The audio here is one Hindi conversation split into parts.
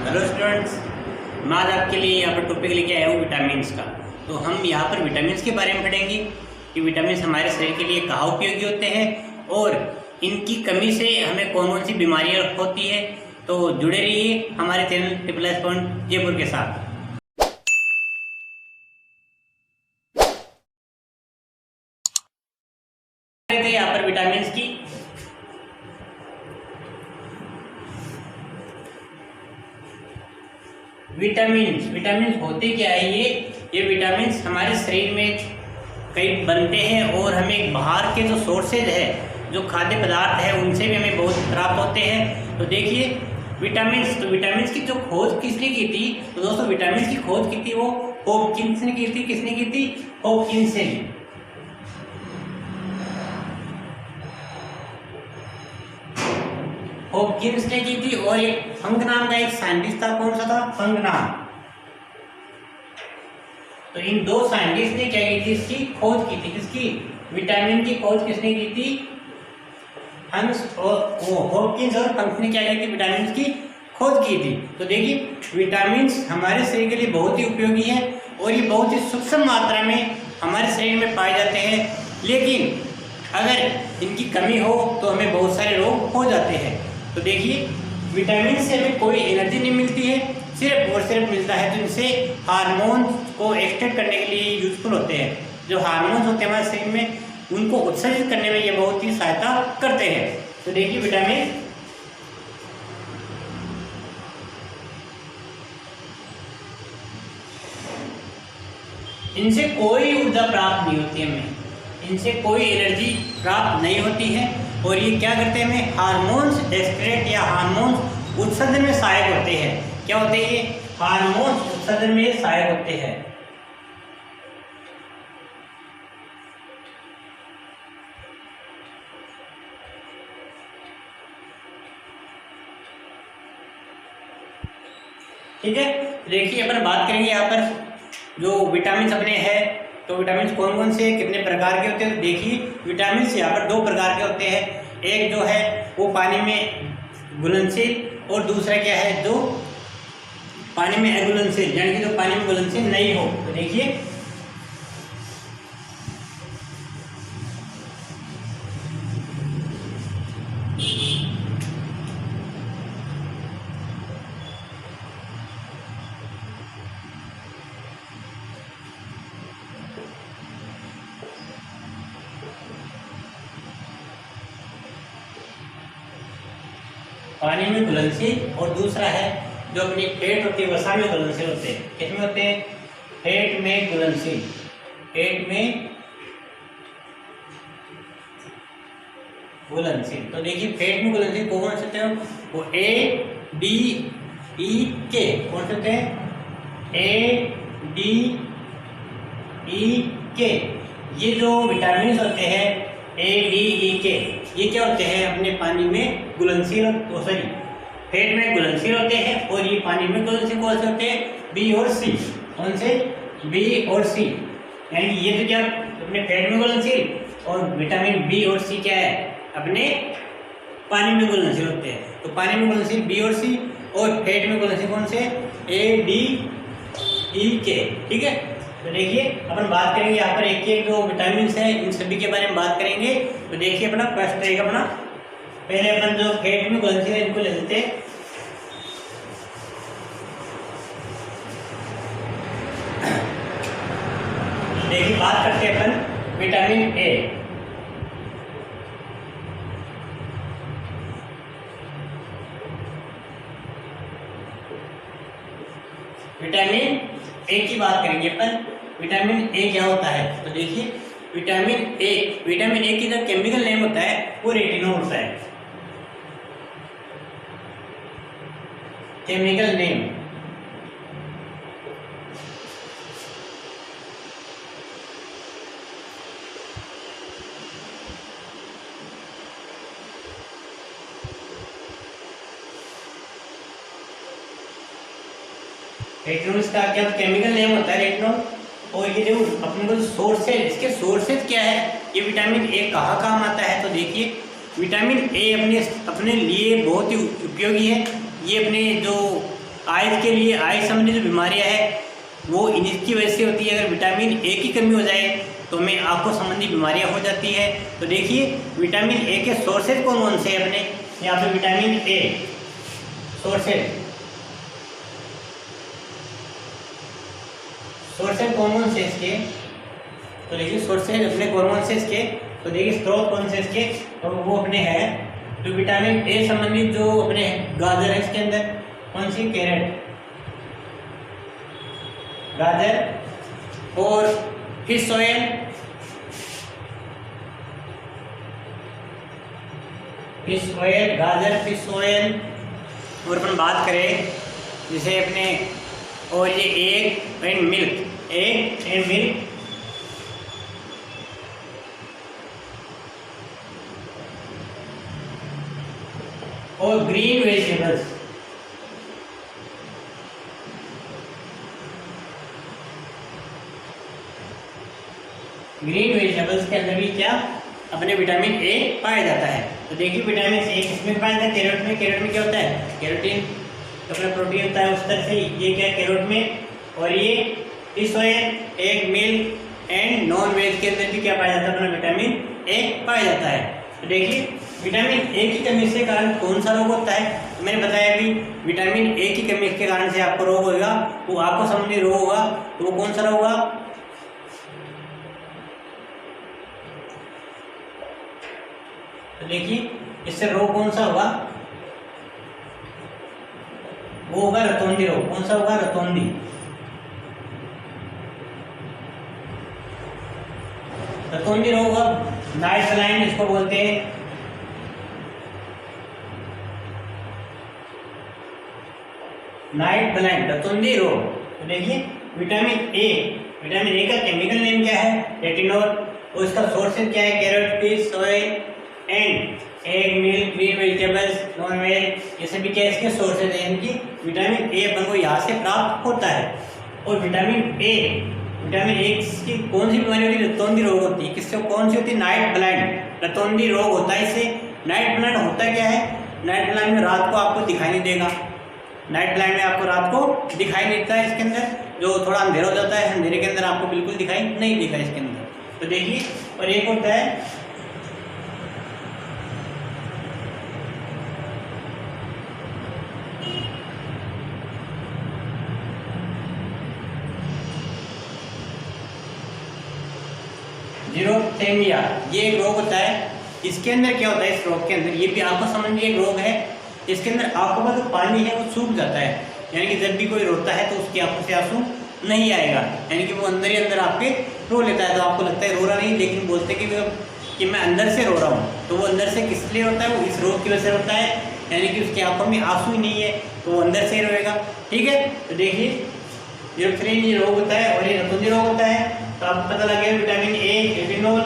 हेलो स्टूडेंट्स, मैं आज आपके लिए यहाँ पर टॉपिक लेके आया हूँ विटामिन्स का। तो हम यहाँ पर विटामिन्स के बारे में पढ़ेंगे कि विटामिन्स हमारे शरीर के लिए कहाँ उपयोगी होते हैं और इनकी कमी से हमें कौन कौन सी बीमारियाँ होती है। तो जुड़े रहिए हमारे चैनल ट्रिपल पॉइंट जयपुर के साथ। यहाँ पर विटामिन्स की विटामिन्स होते क्या है? ये विटामिन्स हमारे शरीर में कई बनते हैं और हमें बाहर के जो सोर्सेज है, जो खाद्य पदार्थ है, उनसे भी हमें बहुत प्राप्त होते हैं। तो देखिए विटामिन्स की जो खोज किसने की थी? तो दोस्तों विटामिन्स की खोज की थी वो हॉपकिंस ने की थी। किसने की थी? हॉपकिंस ने। हॉपकिंस ने की थी और एक फंक नाम का एक साइंटिस्ट था। कौन सा था? फंक नाम। तो इन दो साइंटिस्ट ने क्या की थी? इसकी खोज की थी। किसकी? विटामिन की खोज किसने की थी? हॉपकिंस और फंक ने क्या की थी? विटामिन की खोज की थी। तो देखिए विटामिन हमारे शरीर के लिए बहुत ही उपयोगी है और ये बहुत ही सूक्ष्म मात्रा में हमारे शरीर में पाए जाते हैं। लेकिन अगर इनकी कमी हो तो हमें बहुत सारे रोग हो जाते हैं। तो देखिए विटामिन से हमें कोई एनर्जी नहीं मिलती है, सिर्फ और सिर्फ मिलता है तो इनसे हार्मोन्स को एक्सट्रैक्ट करने के लिए यूजफुल होते हैं। जो हार्मोन्स होते हैं हमारे शरीर में, उनको उत्सर्जित करने में ये बहुत ही सहायता करते हैं। तो देखिए विटामिन इनसे कोई ऊर्जा प्राप्त नहीं होती हमें, इनसे कोई एनर्जी प्राप्त नहीं होती है और ये क्या करते हैं? हमें हार्मोन्स एक्सक्रेट या हार्मोन्स उत्सर्जन में सहायक होते हैं। क्या होते हैं ये? हार्मोन्स उत्सर्जन में सहायक होते हैं। ठीक है, देखिए अपन बात करेंगे यहाँ पर जो विटामिन अपने हैं। तो विटामिन कौन कौन से, कितने प्रकार के होते हैं? तो देखिए विटामिन यहाँ पर दो प्रकार के होते हैं। एक जो है वो पानी में घुलनशील और दूसरा क्या है? जो पानी में अघुलनशील, यानी कि जो पानी में घुलनशील नहीं हो। तो देखिए पानी में घुलनशील और दूसरा है जो अपनी फेट होती है, वसा में घुलनशील होते हैं। किसमें होते हैं? फेट में घुलनशील। फेट में घुलनशील। तो देखिए फेट में घुलनशील कौन से होते हैं? वो A, D, E, K। कौन से होते हैं? A, D, E, K। ये जो विटामिन होते हैं A, D, E, K, ये क्या होते हैं? अपने पानी में घुलनशील, फेट में घुलनशील होते हैं और ये पानी में घुलनशील कौन से होते हैं? B और C। कौन से? B और C। यानी ये तो क्या अपने फेट में घुलनशील और विटामिन B और C क्या है? अपने पानी में घुलनशील होते हैं। तो पानी में घुलनशील B और C और फेट में घुलनशील कौन से? A, D, E, K। ठीक है, तो देखिए अपन बात करेंगे यहाँ पर एक एक जो विटामिन है इन सभी के बारे में बात करेंगे। तो देखिए अपना फर्स्ट रहेगा अपना, पहले अपन जो फेट में घुलनशील है इनको ले लेते हैं। देखिए बात करते हैं अपन विटामिन ए। विटामिन ए की बात करेंगे अपन। विटामिन ए क्या होता है? तो देखिए विटामिन ए की जो केमिकल नेम होता है वो रेटिनोल होता है। केमिकल नेम रेटिनोल का क्या केमिकल नेम होता है? रेटिनोल। और ये जो अपने को सोर्स है, इसके सोर्सेज क्या है? ये विटामिन ए कहाँ काम आता है? तो देखिए विटामिन ए अपने लिए बहुत ही उपयोगी है। ये अपने जो आइज के लिए आइज संबंधी जो बीमारियां है वो इनकी वजह से होती है। अगर विटामिन ए की कमी हो जाए तो हमें आंखों संबंधी बीमारियां हो जाती है। तो देखिए विटामिन ए के सोर्सेज कौन कौन से हैं अपने यहाँ पे विटामिन ए सोर्सेज कौन कौन से इसके, तो देखिए सोर्सेज अपने कौन कौन से इसके, तो देखिए स्रोत कौन से इसके, तो वो अपने हैं जो विटामिन ए संबंधित जो अपने गाजर है इसके अंदर कौन सी कैरेट गाजर और फिश ऑयल गाजर फिश ऑयल। और अपन बात करें जैसे अपने और ये एग एंड मिल्क और ग्रीन वेजिटेबल्स के अंदर भी क्या अपने विटामिन ए पाया जाता है। तो देखिए विटामिन ए किसमें पाया जाता है, कैरोट में क्या होता है, कैरोटीन तो अपना प्रोटीन होता है उस तरह से ये क्या है कैरोट में। और ये fish oil egg milk and non veg के अंदर भी क्या पाया जाता है, अपना विटामिन ए पाया जाता है। तो देखिए विटामिन ए की कमी से कारण कौन सा रोग होता है, तो मैंने बताया अभी विटामिन ए की कमी के कारण से आपको रोग होगा, वो आंखों संबंधी रोग होगा। तो वो कौन सा रोग होगा, तो देखिए इससे रोग कौन सा होगा, वो होगा रतौंधी रोग। कौन सा होगा, रतौंधी रोग होगा। नाइट ब्लाइंड इसको बोलते हैं, नाइट ब्लाइंड रतौंधी रोग। तो देखिए विटामिन ए का केमिकल नेम क्या है, रेटिनोल, और इसका सोर्सेज क्या है, carrot fish oil and egg milk green vegetables non veg, ये सभी क्या इसके सोर्सेज हैं। इनकी विटामिन ए अपन को यहाँ से प्राप्त होता है। और विटामिन ए की कौन सी बीमारी होती है, रतौंधी रोग होती है। किससे कौन सी होती है, नाइट ब्लाइंड रतौंधी रोग होता है। इससे नाइट ब्लाइंड होता क्या है, नाइट ब्लाइंड में रात को आपको दिखाई नहीं देगा, नाइट ब्लाइंड में आपको रात को दिखाई नहीं देता है। इसके अंदर जो थोड़ा अंधेरा हो जाता है, अंधेरे के अंदर आपको बिल्कुल दिखाई नहीं देगा इसके अंदर। तो देखिए और एक होता है जीरोथेमिया, ये एक रोग होता है। इसके अंदर क्या होता है, इस रोग के अंदर ये भी आंखों संबंधी एक रोग है। इसके अंदर आंखों का जो पानी है वो सूख जाता है, यानी कि जब भी कोई रोता है तो उसकी आंखों से आंसू नहीं आएगा, यानी कि वो अंदर ही अंदर आपके रो लेता है। तो आपको लगता है रो रहा नहीं, लेकिन बोलते कि मैं अंदर से रो रहा हूँ। तो वो अंदर से किस लिए रोता है, वो इस रोग की वजह से रोता है, यानी कि उसकी आंखों में आंसू ही नहीं है तो वो अंदर से ही रोएगा। ठीक है, तो देखिए जीरोथेमिया ये रोग होता है और ये रतौंधी रोग होता है। तो आपको पता लग गया विटामिन ए रेटिनोल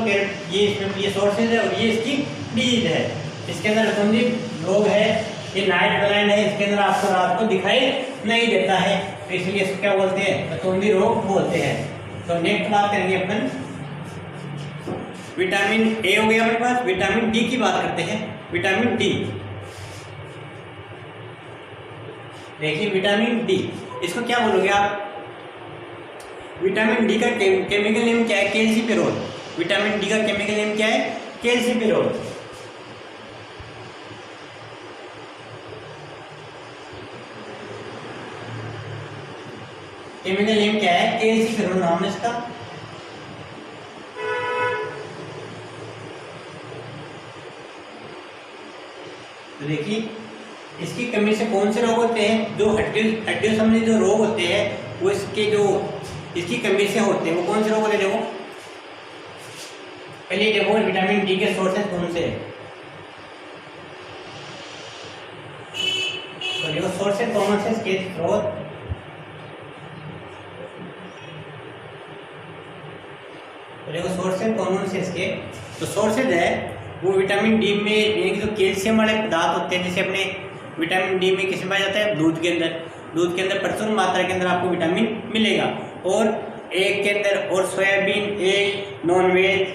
ये सोर्सेज है और ये इसकी डिजीज है। इसके अंदर रतौंधी रोग है, ये नाइट ब्लाइंड है, इसके अंदर आपको रात को दिखाई नहीं देता है, तो इसलिए इसको क्या बोलते हैं, रतौंधी रोग बोलते हैं। तो नेक्स्ट बात करेंगे अपन विटामिन ए हो गया हमारे पास। विटामिन डी की बात करते हैं। विटामिन डी, देखिए विटामिन डी इसको क्या बोलोगे आप, विटामिन डी का केमिकल नेम क्या है, कैल्सिफेरॉल। विटामिन डी का केमिकल नेम क्या है, कैल्सिफेरॉल। केमिकल नेम क्या है, कैल्सिफेरॉल नाम है इसका। तो देखिए इसकी कमी से कौन से रोग होते हैं, जो हड्डियों संबंधी जो रोग होते हैं वो इसकी कमी से होते हैं। वो कौन से रोग होते हैं, देखो पहले देखो विटामिन डी के सोर्सेज कौन से हैं। तो देखो सोर्सेज कौन से इसके स्रोत, तो देखो सोर्सेज कौन से इसके, तो सोर्सेज है वो विटामिन डी में, यानी कि जो कैल्शियम वाले पदार्थ होते हैं, जैसे अपने विटामिन डी में किसमें पाया जाता है, दूध के अंदर प्रचुर मात्रा के अंदर आपको विटामिन मिलेगा। और एग के अंदर, और सोयाबीन, एग, नॉन वेज,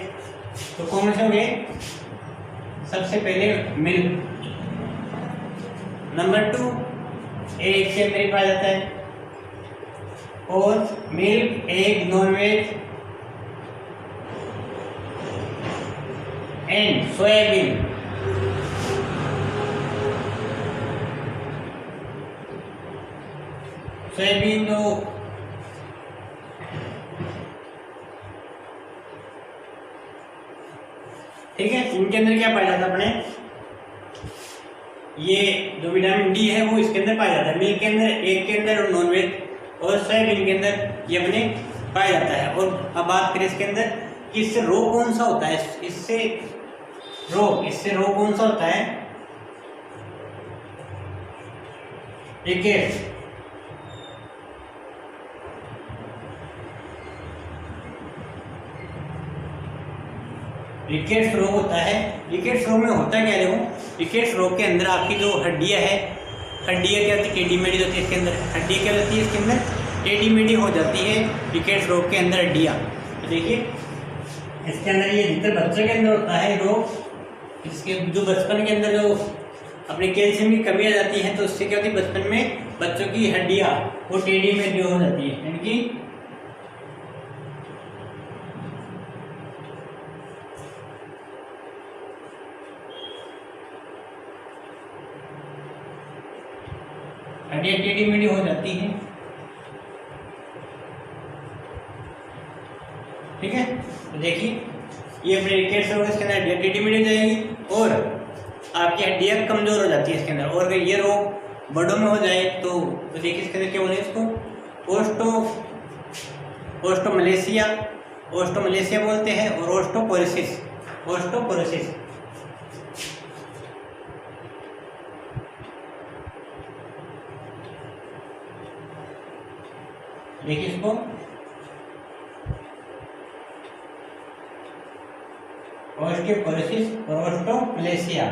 तो कौन से हो गए, सबसे पहले मिल्क, नंबर 2 एग के अंदर ही पाया जाता है, और milk, egg, non veg and soybean soybean तो ठीक है, इनके अंदर क्या पाया जाता है अपने, ये जो विटामिन डी है वो इसके अंदर पाया जाता है, मिल्क के अंदर, एग के अंदर और नॉनवेज और सोयाबीन के अंदर ये अपने पाया जाता है। और अब बात करें इसके अंदर कि इससे रोग कौन सा होता है, इससे रोग कौन सा होता है, रिकेट्स। रिकेट्स रोग होता है। रिकेट्स रोग में होता क्या है, देखो रिकेट्स रोग के अंदर आपकी जो हड्डियां है, हड्डियां क्या होती है, टेढ़ी मेढ़ी होती है इसके अंदर, हड्डियां क्या होती है इसके अंदर, टेढ़ी मेढ़ी हो जाती है रिकेट्स रोग के अंदर हड्डियां। तो देखिए इसके अंदर ये जितने बच्चों के अंदर होता है रोग, इसके जो बचपन के अंदर जो अपने कैल्शियम की कमी आ जाती है, तो उससे क्या होती है बचपन में बच्चों की हड्डियां वो टेढ़ी मेढ़ी हो जाती है, यानी कि हड्डियां टेढ़ी मेढ़ी हो जाती हैं। ठीक है, तो देखिए ये अपने रिकेट्स रोग इसके अंदर हड्डियां टेढ़ी मेढ़ी हो जाएगी और आपकी हड्डियां कमजोर हो जाती है इसके अंदर। और अगर ये रोग बड़ों में हो जाए तो देखिए इसके अंदर क्या बोले इसको, ओस्टोमलेशिया बोलते हैं, और ओस्टोपोरोसिस। देखिए इसको ओस्टियोपोरोसिस और ओस्टोमलेशिया।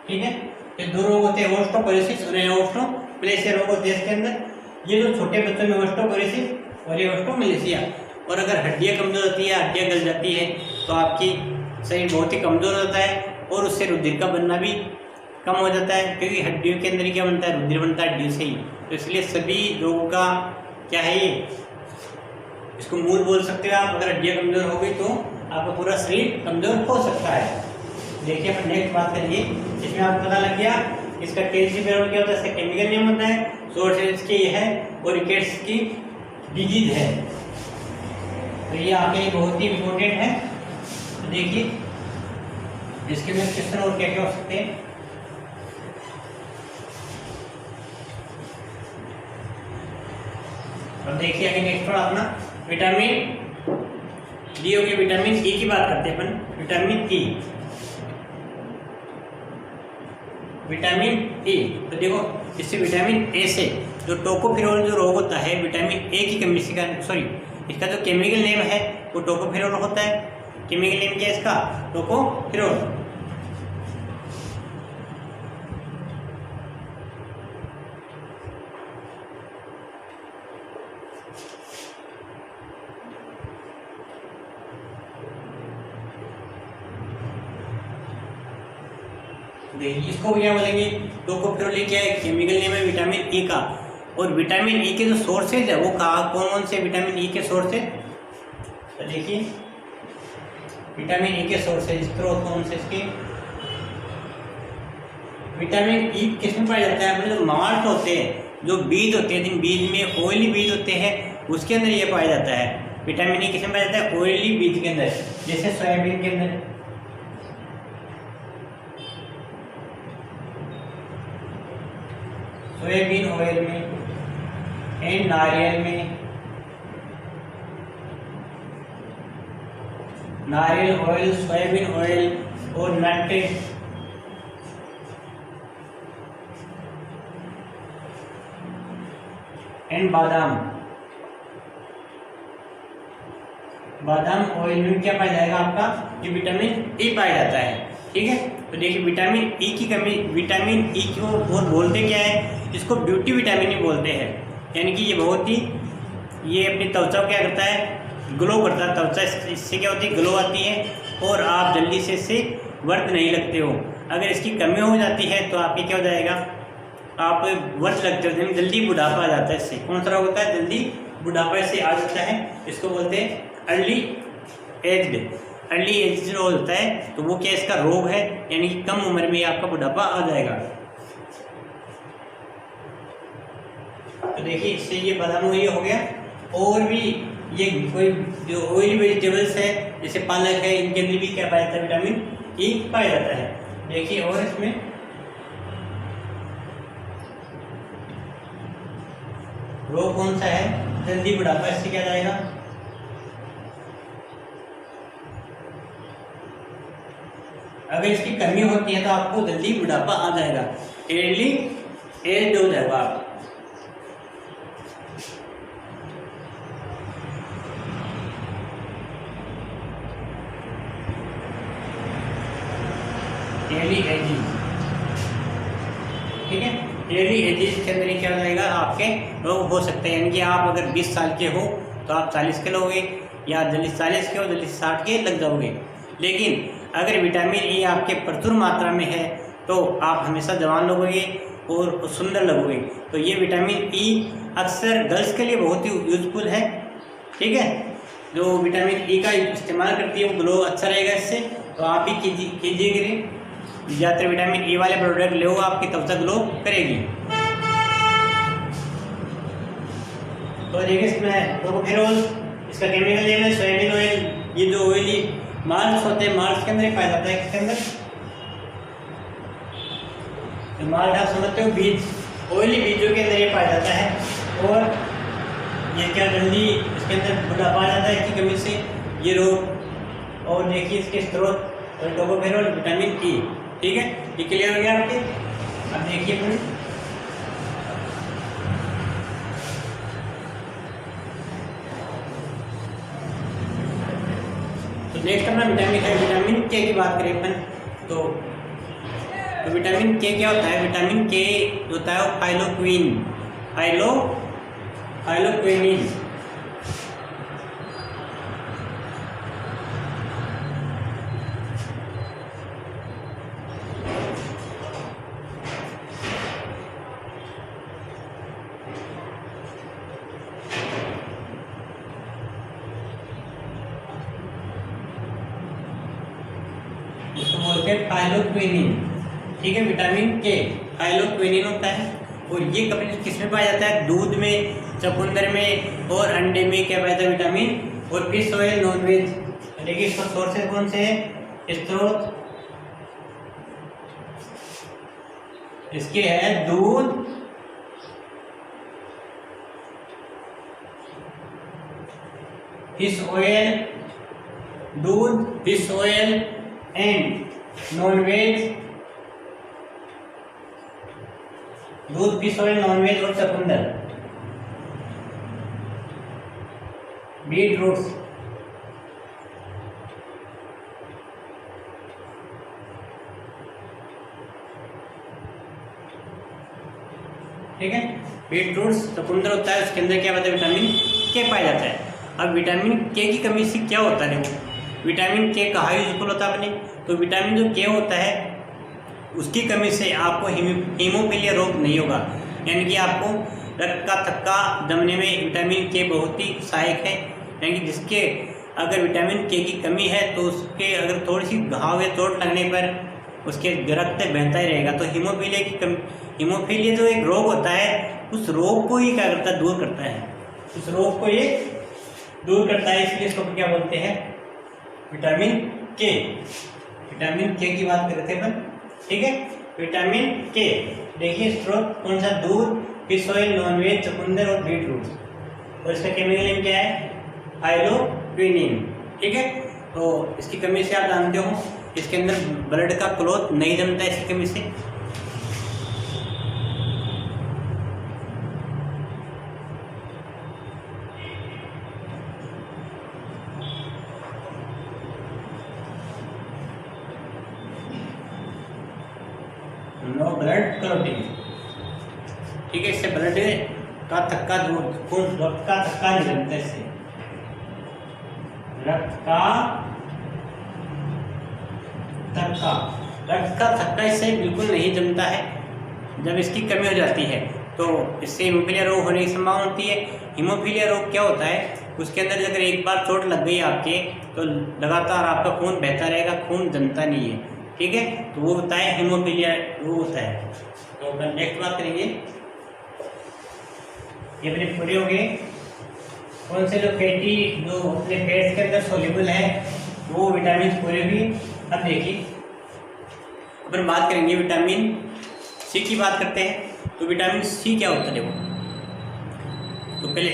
ठीक है, ये दो रोग होते हैं, ओस्टोपोरोसिस और ओस्टोमलेशिया रोग होते हैं इसके अंदर। ये जो छोटे बच्चों में ओस्टोपोरोसिस और ये ओस्टोमलेशिया। और अगर हड्डियां कमजोर होती है, हड्डियां गल जाती है, तो आपकी शरीर बहुत ही कमजोर होता है और उससे रुधिर का बनना भी कम हो जाता है, क्योंकि हड्डियों के अंदर ही क्या बनता है, रुधिर बनता है हड्डियों से ही। तो इसलिए सभी रोगों का क्या है ये, इसको मूल बोल सकते हो आप। अगर हड्डियां कमजोर हो गई तो आपका पूरा शरीर कमजोर हो सकता है। देखिए अपन नेक्स्ट बात करिए, इसमें आपको पता लग गया इसका कैल्शियम फेनोल क्या होता है, इसका केमिकल नेम होता है, सोर्स इसकी ये है और रिकेट्स की डिजीज है। तो ये आपके लिए बहुत ही इम्पोर्टेंट है। तो देखिए इसके अंदर किस तरह और क्या क्या हो सकते हैं। और देखिए आगे नेक्स्ट पर अपना विटामिन डी हो गया, विटामिन ई की बात करते हैं अपन। विटामिन ई, तो देखो इससे विटामिन ए से जो टोकोफेरोल जो रोग होता है, विटामिन ए की कमी से, सॉरी इसका जो केमिकल नेम है वो टोकोफेरोल होता है। केमिकल नेम क्या है इसका, टोकोफेरोल। इसको क्या बोलेंगे, टोकोफेरोल क्या है, केमिकल नेम है विटामिन ई का। और विटामिन ई के जो सोर्सेज है वो कौन कौन से विटामिन ई के सोर्स है, तो देखिए विटामिन ई के सोर्सेज स्रोत कौन से इसके, विटामिन ई किसमें पाया जाता है, अपने जो मार्ट होते हैं, जो बीज होते हैं, जिन बीज में ऑयली बीज होते हैं उसके अंदर ये पाया जाता है। विटामिन ई किसमें पाया जाता है, ऑयली बीज के अंदर, जैसे सोयाबीन के अंदर, सोयाबीन ऑयल में एंड नारियल में, नारियल ऑयल, सोयाबीन ऑयल और नट्स एंड बादाम ऑयल में क्या पाया जाएगा आपका, ये विटामिन ई पाया जाता है। ठीक है, तो देखिए विटामिन ई की कमी, विटामिन ई को बहुत बोलते क्या है, इसको ब्यूटी विटामिन ही बोलते हैं। यानी कि ये बहुत ही, ये अपनी त्वचा क्या करता है, ग्लो करता है त्वचा, इससे क्या होती है, ग्लो आती है और आप जल्दी से इससे व्रत नहीं लगते हो। अगर इसकी कमी हो जाती है तो आपके क्या हो जाएगा, आप व्रत लगते हो, जल्दी बुढ़ापा आ जाता है इससे। कौन सा रोग होता है, जल्दी बुढ़ापा इससे आ जाता है, इसको बोलते हैं अर्ली एज्ड। अर्ली एज जो होता है तो वो क्या इसका रोग है, यानी कि कम उम्र में आपका बुढ़ापा आ जाएगा। तो देखिए इससे ये बादाम ये हो गया। और भी ये कोई जो ऑयली वेजिटेबल्स है जैसे पालक है, इनके अंदर भी क्या पाया जाता है, विटामिन ई पाया जाता है। देखिए और इसमें रोग कौन सा है, जल्दी बुढ़ापा, इससे क्या जाएगा, अगर इसकी कमी होती है तो आपको जल्दी बुढ़ापा आ जाएगा, अर्ली एज हो जाएगा आप। अर्ली एजिंग, ठीक है। अर्ली एजिंग के अंदर क्या हो जाएगा, आपके रोग हो सकते हैं, यानी कि आप अगर 20 साल के हो तो आप 40 के लोगे, या जल्दी 40 के हो जल्दी 60 के लग जाओगे। लेकिन अगर विटामिन ई आपके प्रचुर मात्रा में है तो आप हमेशा जवान लगोगे और सुंदर लगोगे। तो ये विटामिन ई अक्सर गर्ल्स के लिए बहुत ही यूजफुल है, ठीक है। जो विटामिन ई का इस्तेमाल करती है वो ग्लो अच्छा रहेगा इससे, तो आप भी कीजिए ज़्यादातर विटामिन ई वाले प्रोडक्ट लो, आपकी त्वचा ग्लो करेगी। तो देखिए इसमें टोकोफेरोल, इसका केमिकल नेम है सोयाबीन ऑयल। ये जो ऑयली मार्क्स होते हैं, मार्क्स के अंदर ही पाया जाता है, किसके अंदर, तो मार्क्स आप समझते हो, बीज, ऑयली बीजों के अंदर ये पाया जाता है। और ये क्या जल्दी इसके अंदर बुढ़ापा आ जाता है इसकी कमी से, ये रोग। और देखिए इसके स्रोत टोकोफेरोल, विटामिन ई, ठीक है। ये क्लियर हो गया आपके। अब देखिए फ्रेंड, तो नेक्स्ट अपना विटामिन है, विटामिन के की बात करें अपन तो विटामिन के क्या होता है, विटामिन के होता है फाइलोक्विन, फाइलोक्विनिन। बोलते हैं फाइलोक्विनिन, ठीक है। विटामिन के फाइलोक्विनिन होता है और ये कभी किसमें पाया जाता है, दूध में, चुकंदर में और अंडे में क्या पाया जाता है विटामिन। और फिश ऑयल, नॉनवेज। देखिए इसका सोर्सेज कौन से हैं, स्रोत इसके है दूध, फिश ऑयल, दूध, फिश ऑयल एंड नॉनवेज, दूध, फिश ऑयल, नॉनवेज और चुकंदर, बीट रूट्स। ठीक है, बीट रूट्स, चुकंदर होता है, उसके अंदर क्या होता है, विटामिन के पाया जाता है। अब विटामिन के की कमी से क्या होता है, विटामिन के का हाई यूजफुल होता है अपने, तो विटामिन जो के होता है उसकी कमी से आपको हीमोफीलिया रोग नहीं होगा, यानी कि आपको रक्त का थक्का जमने में विटामिन के बहुत ही सहायक है। यानी कि जिसके अगर विटामिन के की कमी है तो उसके अगर थोड़ी सी घाव या चोट लगने पर उसके रक्त बहता ही रहेगा। तो हीमोफीलिया की कमी, हीमोफीलिया जो एक रोग होता है उस रोग को ही क्या करता है, दूर करता है, उस रोग को ये दूर करता है। इसलिए इसको क्या बोलते हैं, विटामिन के। विटामिन के की बात कर रहे थे अपन, ठीक है। विटामिन के देखिए स्रोत कौन सा, दूध, फिश ऑयल, नॉनवेज, चुकंदर और बीट रूट। और इसका केमिकल नेम क्या है, फाइलोक्विनिन, ठीक है। तो इसकी कमी से आप जानते हो इसके अंदर ब्लड का क्लॉट नहीं जमता है इसकी कमी से। नो ब्लड क्लॉटिंग, ठीक है। इससे ब्लड का थक्का दूर, खून रक्त का थक्का नहीं जमता इससे। रक्त का थक्का इससे बिल्कुल नहीं जमता है। जब इसकी कमी हो जाती है तो इससे हीमोफीलिया रोग होने की संभावना होती है। हीमोफीलिया रोग क्या होता है, उसके अंदर अगर एक बार चोट लग गई आपके तो लगातार आपका खून बहता रहेगा, खून जमता नहीं है, ठीक है, तो वो होता है हीमोफीलिया रोग होता है। तो अपन नेक्स्ट बात करेंगे, ये अपने पूरे हो गए कौन से जो फैटी जो अपने फैट्स के अंदर सोल्यूबल है वो विटामिन पूरे भी। अब देखिए अपन बात करेंगे विटामिन सी की बात करते हैं। तो विटामिन सी क्या होता है देखो, तो पहले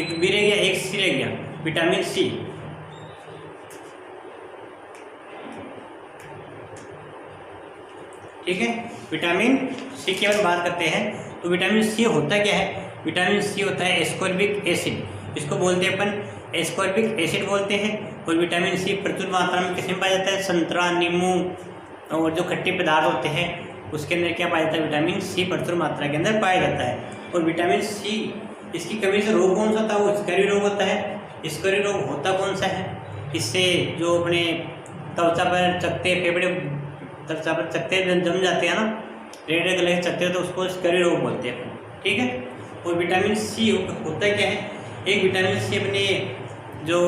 एक बी रह गया, एक सी रह गया, विटामिन सी। ठीक है, विटामिन सी की अपन बात करते हैं। तो विटामिन सी होता क्या है, विटामिन सी होता है एस्कॉर्बिक एसिड, इसको बोलते हैं अपन एस्कॉर्बिक एसिड बोलते हैं। और विटामिन सी प्रचुर मात्रा में किसमें पाया जाता है, संतरा, नींबू और जो खट्टे पदार्थ होते हैं उसके अंदर क्या पाया जाता है, विटामिन सी प्रचुर मात्रा के अंदर पाया जाता है। और विटामिन सी इसकी कमी से रोग कौन सा होता है, वो स्कर्वी रोग होता है। स्कर्वी रोग होता कौन सा है, इससे जो अपने त्वचा पर चकते फेफड़े त्वचा पर चकते जम जाते हैं ना, रेड रेड कलर के चकते हैं, तो उसको स्कर्वी रोग बोलते हैं, ठीक है। और विटामिन सी होता क्या है, एक विटामिन सी अपने जो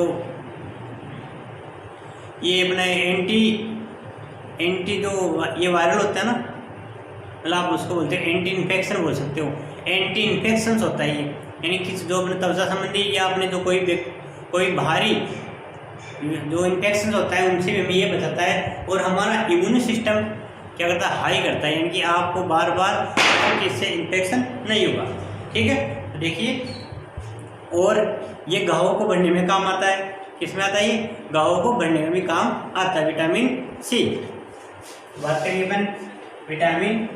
ये अपना एंटी जो ये वायरल होता है ना, मतलब आप उसको बोलते हैं एंटी इन्फेक्शन बोल सकते हो, एंटी इन्फेक्शन होता है ये, यानी कि जो अपने त्वचा संबंधी या अपने जो कोई बाहरी जो इन्फेक्शन होता है उनसे भी हमें ये बचाता है। और हमारा इम्यून सिस्टम क्या करता है, हाई करता है, यानी कि आपको बार बार इससे इन्फेक्शन नहीं होगा, ठीक है। तो देखिए, और ये घावों को भरने में काम आता है, किसमें आता है, ये घावों को भरने में भी काम आता है विटामिन सी। बात करिए अपन विटामिन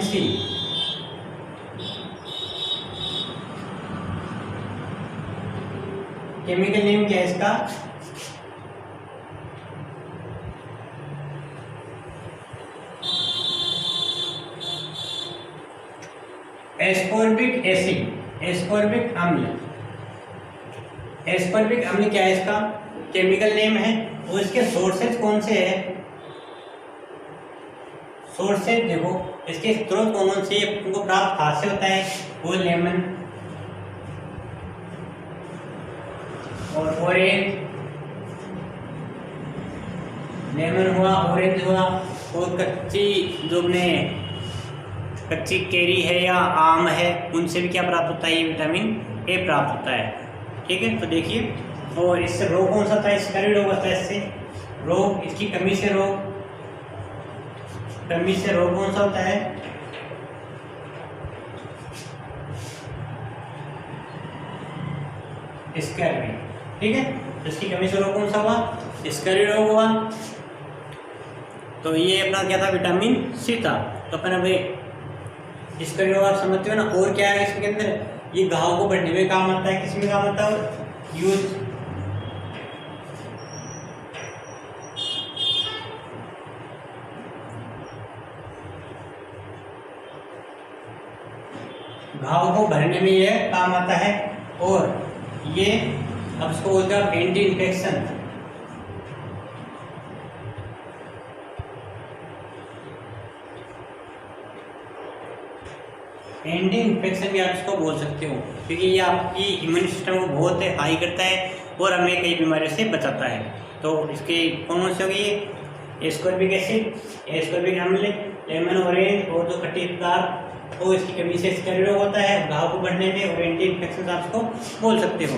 सी, केमिकल नेम क्या है इसका, एस्कॉर्बिक एसिड, एस्कॉर्बिक अम्ल। एस्कॉर्बिक अम्ल क्या है, इसका केमिकल नेम है। और इसके सोर्सेज कौन से हैं, सोर्सेज देखो इसके स्रोत कौन से, उनको प्राप्त कहाँ से होता है, वो लेमन और ऑरेंज, लेमन हुआ, ऑरेंज हुआ, और कच्ची जो अपने कच्ची केरी है या आम है उनसे भी क्या प्राप्त होता है, ये विटामिन ए प्राप्त होता है, ठीक है। तो देखिए, और इससे रोग कौन सा होता है, स्कर्वी रोग होता है इससे रोग, इसकी कमी से रोग कौन सा होता है, स्कर्वी, ठीक है। तो इसकी कमी से रोग कौन सा हुआ, स्कर्वी रोग हुआ। तो ये अपना क्या था, विटामिन सी था। तो अपन अभी इसका योग आप समझते हो ना। और क्या है इसके अंदर, ये घाव को बढ़ने में काम आता है, किसमें काम आता है, यूज घाव को भरने में ये काम आता है। और ये अब इसको बोलते हैं एंटी इन्फेक्शन, एंटी इन्फेक्शन भी आप इसको बोल सकते हो, क्योंकि ये आपकी इम्यून सिस्टम को बहुत हाई करता है और हमें कई बीमारियों से बचाता है। तो इसके कौन से होगी, एस्कॉर्बिक एसिड, एस्कॉर्बिक अम्ल, लेमन, ऑरेंज और जो खट्टे पदार्थ, तो इसकी कमी से स्कर्वी रोग होता है घाव को बढ़ने में, और एंटी इन्फेक्शन आप इसको बोल सकते हो।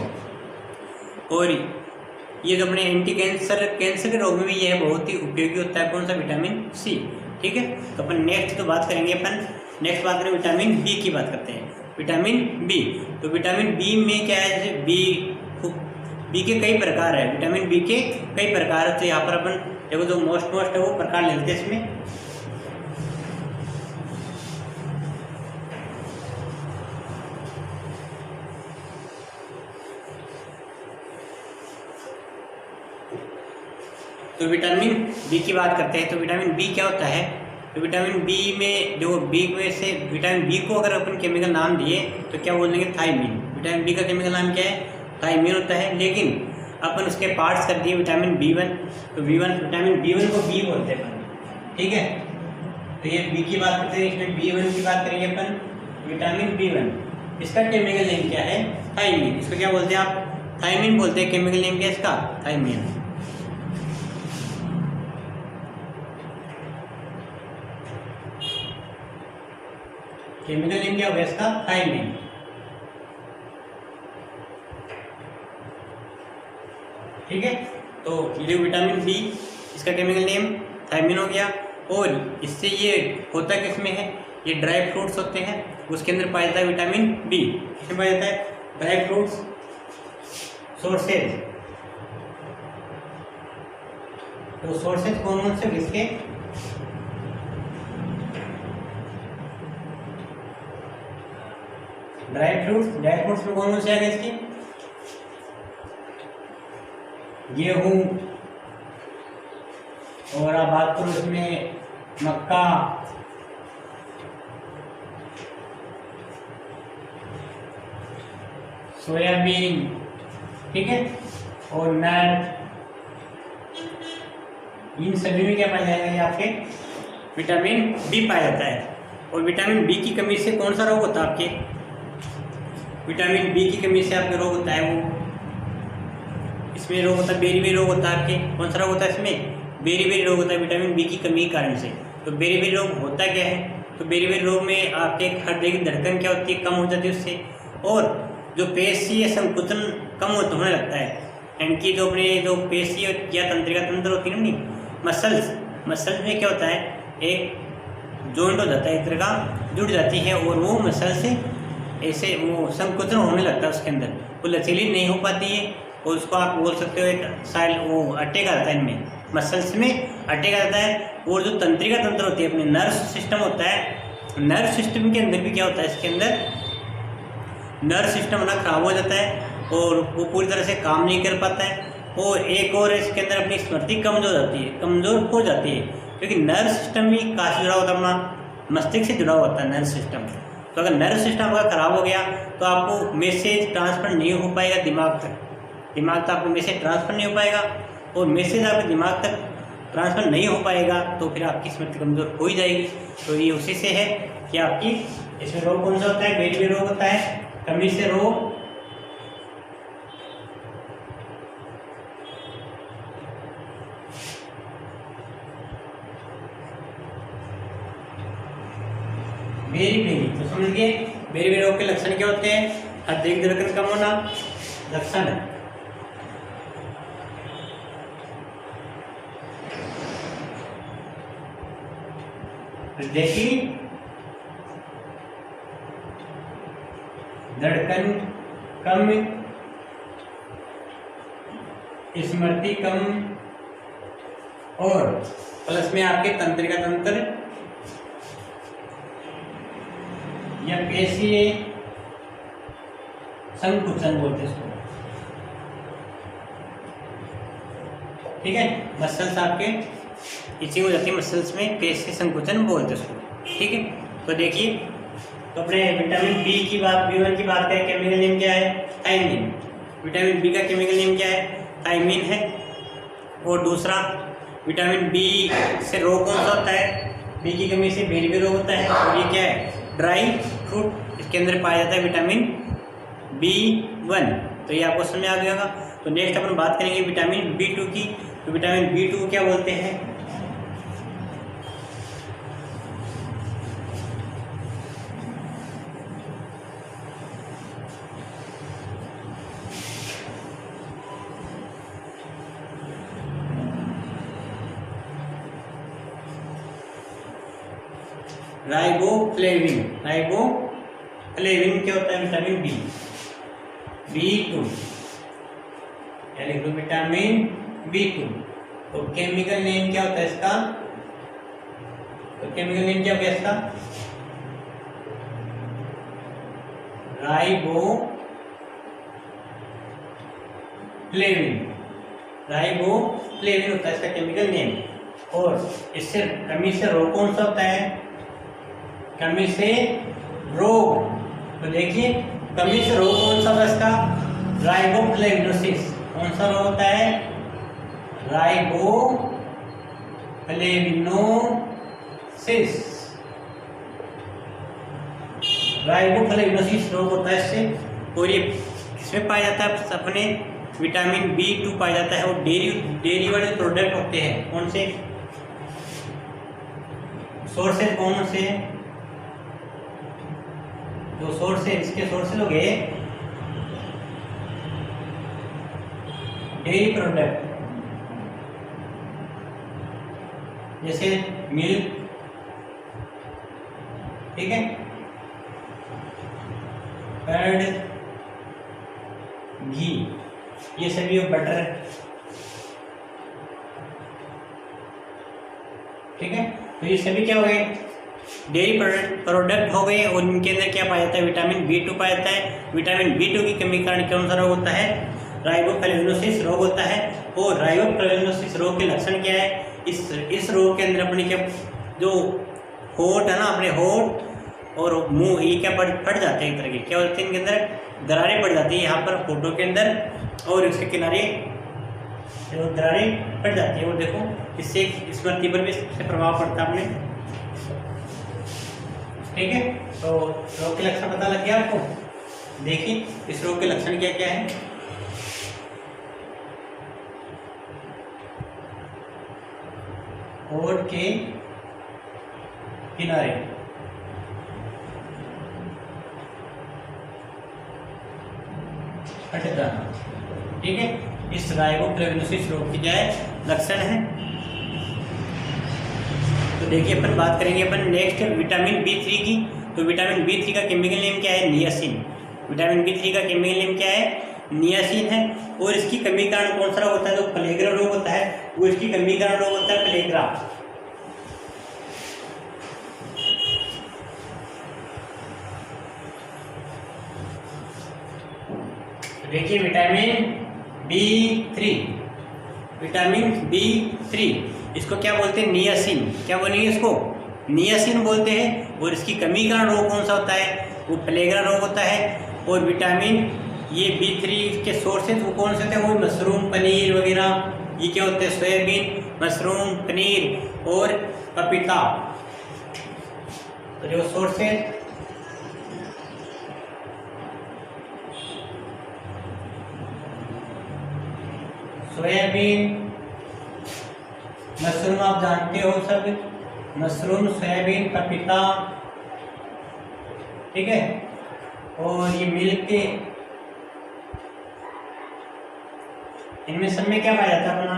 और ये जो अपने एंटी कैंसर के रोग में भी यह बहुत ही उपयोगी होता है, कौन सा, विटामिन सी, ठीक है। तो अपन नेक्स्ट तो बात करेंगे, अपन नेक्स्ट बात करें विटामिन बी की बात करते हैं, विटामिन बी। तो विटामिन बी में क्या है, जैसे बी के कई प्रकार है, विटामिन बी के कई प्रकार होते हैं। यहाँ पर अपन देखो जो मोस्ट है वो प्रकार लेते हैं इसमें। तो तो विटामिन बी की बात करते हैं। तो विटामिन बी क्या होता है? तो विटामिन बी में जो बी में से विटामिन बी को अगर अपन केमिकल नाम दिए तो क्या बोलेंगे? थायमीन। विटामिन बी का केमिकल नाम क्या है? थायमीन होता है। लेकिन अपन उसके पार्ट्स कर दिए विटामिन बी1, तो विटामिन बी1 को बी बोलते हैं अपन, ठीक है। तो ये बी की बात करते हैं, इसमें बी1 की बात करेंगे अपन, विटामिन बी1। इसका केमिकल नेम क्या है? थायमीन। इसको क्या बोलते हैं आप? थायमीन बोलते हैं। केमिकल नेम क्या है इसका? थायमीन। केमिकल नेम क्या होगा इसका? थायमीन। ठीक है। तो ये विटामिन बी, इसका केमिकल नेम थायमीन हो गया। और इससे ये होता किसमें है? ये ड्राई फ्रूट्स होते हैं, उसके अंदर पाया जाता है विटामिन बी। किसमें पाया जाता है? Dry fruits sources. तो सोर्सेज कौन कौन से किसके? ड्राई फ्रूट्स में कौन कौन से आ गए इसके? गेहूं, और आप बात करो इसमें मक्का, सोयाबीन, ठीक है, और नट, इन सभी में क्या पाया जाएगा? ये आपके विटामिन बी पाया जाता है। और विटामिन बी की कमी से कौन सा रोग होता है आपके? विटामिन बी की कमी से आपके रोग होता है वो, इसमें रोग होता है बेरी रोग होता है आपके। कौन सा रोग होता है इसमें? बेरी रोग होता है विटामिन बी की कमी के कारण से। तो बेरी रोग होता क्या है? तो बेरी रोग में आपके हृदय की धड़कन क्या होती है? कम हो जाती है उससे। और जो पेशीय संकुचन कम होने लगता है, यानी कि जो अपने जो पेशीय या तंत्रिका तंत्र होती है नहीं, मसल्स में क्या होता है? एक जॉइंट हो जाता है, एक तरह का जुड़ जाती है, और वो मसल से ऐसे वो संकुचन होने लगता है उसके अंदर, वो लचीली नहीं हो पाती है। और उसको आप बोल सकते हो एक साइड वो अटैक आता है, इनमें मसल्स में अटैक आता है। और जो तंत्रिका तंत्र होती है, अपने नर्व सिस्टम होता है, नर्व सिस्टम के अंदर भी क्या होता है? इसके अंदर नर्व सिस्टम अपना खराब हो जाता है और वो पूरी तरह से काम नहीं कर पाता है। और एक और इसके अंदर अपनी स्मृति कमज़ोर हो जाती है, क्योंकि नर्व सिस्टम भी कहाँ से जुड़ा होता है? अपना मस्तिष्क से जुड़ा होता है नर्व सिस्टम। तो अगर नर्व सिस्टम आपका खराब हो गया तो आपको मैसेज ट्रांसफर नहीं हो पाएगा दिमाग तक आपको मैसेज ट्रांसफर नहीं हो पाएगा, और मैसेज आपके दिमाग तक ट्रांसफर नहीं हो पाएगा तो फिर आपकी स्मृति कमज़ोर हो ही जाएगी। तो ये उसी से है कि आपकी इसमें रोग कौन सा होता है? बेरी रोग होता है, कमी से रोग। बेरी तो समझ गए। बेरी रोग के लक्षण क्या होते हैं? हृदय की धड़कन कम होना लक्षण है। हृदय की धड़कन कम, स्मृति कम, और प्लस में आपके तंत्रिका तंत्र या पेशीय संकुचन बोलते इसको, ठीक है। मसल्स आपके इचिंग हो जाती है, मसल्स में पेशीय संकुचन बोलते इसको, ठीक है। तो देखिए, तो अपने विटामिन बी की बात, बी1 की बात करें, केमिकल नेम क्या है? थायमीन। विटामिन बी का केमिकल नेम क्या है? थायमीन है। और दूसरा, विटामिन बी से रोग कौन सा होता है? बी की कमी से बेरी रोग होता है। और ये क्या है? ड्राई फ्रूट, इसके अंदर पाया जाता है विटामिन बी1। तो ये आपको समझ में आ गया होगा। तो नेक्स्ट अपन बात करेंगे विटामिन बी2 की। तो विटामिन बी2 को क्या बोलते हैं? राइबोफ्लेविन। राइबोफ्लेविन क्या होता है? विटामिन बी2। या लिख लो विटामिन बी2। तो केमिकल नेम क्या होता है इसका? तो केमिकल नेम क्या हो गया इसका? राइबोफ्लेविन। राइबोफ्लेविन होता है इसका केमिकल नेम। और इससे कमी से रोग कौन सा होता है, कमी से रोग, तो देखिए कमी से रोग कौन सा होता है इसका, राइबोफ्लेविनोसिस। कौन सा रोग होता है, राइबोफ्लेविनोसिस, राइबोफ्लेविनोसिस रोग होता है इससे। और ये किसमें पाया जाता है, अपने विटामिन B2 पाया जाता है। और डेयरी वाले प्रोडक्ट होते हैं कौन से, सोर्सेज कौन से, जो सोर्सेज, इसके सोर्सेज हो गए डेयरी प्रोडक्ट, जैसे मिल्क, ठीक है, कर्ड, घी, ये सभी बटर, ठीक है। तो ये सभी क्या हो गए, डेयरी प्रोडक्ट हो गए। और इनके अंदर क्या पाया जाता है, विटामिन B2 पाया जाता है। विटामिन B2 की कमी के कारण कौन सा रोग होता है, राइबोफ्लेविनोसिस रोग होता है। और राइबोफ्लेविनोसिस रोग के लक्षण क्या है, इस रोग के अंदर अपने क्या, जो होठ है ना, अपने होठ और मुंह, ये क्या फट जाते हैं, एक तरह के क्या होते हैं, इनके अंदर दरारें पड़ जाती है यहाँ पर फोटो के अंदर, और इसके किनारे दरारें पड़ जाती है। और देखो इससे स्मृति पर भी इससे प्रभाव पड़ता है अपने, ठीक है। तो रोग के लक्षण पता लग गया आपको। देखिए इस रोग के लक्षण क्या क्या है, होठ के किनारे, फट जाना, ठीक है। इस राइबोफ्लेविनोसिस रोग की क्या है, लक्षण है। तो देखिए अपन बात करेंगे अपन नेक्स्ट विटामिन B3 की। तो विटामिन B3 का केमिकल नेम क्या है, नियासिन। विटामिन B3 का केमिकल नेम क्या है, नियासिन है। और इसकी कमी कारण कौन सा रोग होता है, जो प्लेग्रा रोग होता है, वो इसकी कमी कारण रोग होता है, प्लेग्रा। देखिए विटामिन B3, विटामिन B3 इसको क्या बोलते हैं, नियासिन। क्या बोलेंगे इसको, नियासिन बोलते हैं। और इसकी कमी का रोग कौन सा होता है, वो प्लेग्रा रोग होता है। और विटामिन ये B3 के सोर्सेज वो कौन से होते हैं, वो मशरूम, पनीर वगैरह, ये क्या होते हैं, सोयाबीन, मशरूम, पनीर और पपीता। तो जो सोर्सेज, सोयाबीन, मशरूम आप जानते हो सब, मशरूम, सोयाबीन, पपीता, ठीक है। और ये मिल्क, इनमें सब में क्या पाया जाता है अपना,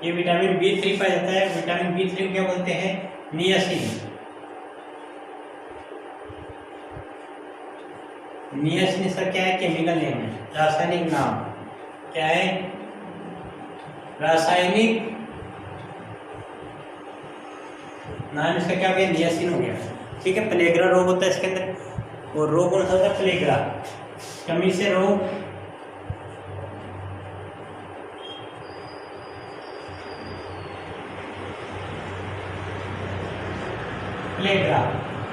ये विटामिन B3 पाया जाता है। विटामिन B3 को क्या बोलते हैं, नियासिन। नियासिन इसका क्या है, केमिकल नेम है, रासायनिक नाम क्या है, रासायनिक नाम इसका क्या हो गया, नियासिन हो गया, ठीक है। प्लेग्रा रोग होता है इसके अंदर। और रोग कौन सा होता है, प्लेग्रा, कमी से रोग, प्लेग्रा।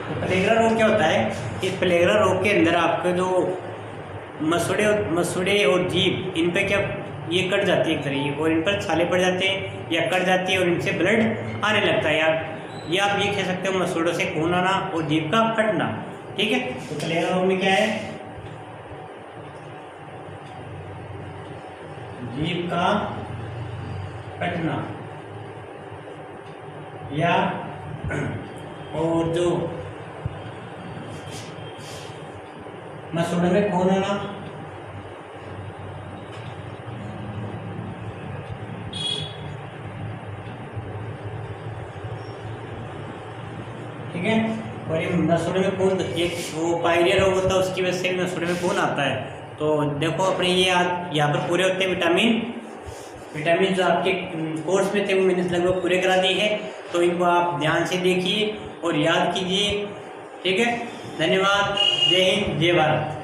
तो प्लेग्रा रोग क्या होता है, इस प्लेग्रा रोग के अंदर आपके जो मसूड़े और जीभ, इन पे क्या, ये कट जाती है एक तरह की, और इन पर छाले पड़ जाते हैं या कट जाती है, और इनसे ब्लड आने लगता है यार। ये आप ये कह सकते हो मसूड़ों से खून आना और जीभ का फटना, ठीक है। तो प्लेग्रा रोग में क्या है, जीभ का फटना या और जो मसूड़ों में खून आना, ठीक है। और ये मसूड़े में खून, एक वो पायरिया रोग होता है, उसकी वजह से मसूड़े में खून आता है। तो देखो अपने ये यहाँ पर पूरे होते हैं विटामिन जो आपके कोर्स में थे वो मैंने लगभग पूरे करा दी है। तो इनको आप ध्यान से देखिए और याद कीजिए, ठीक है। धन्यवाद, जय हिंद, जय भारत।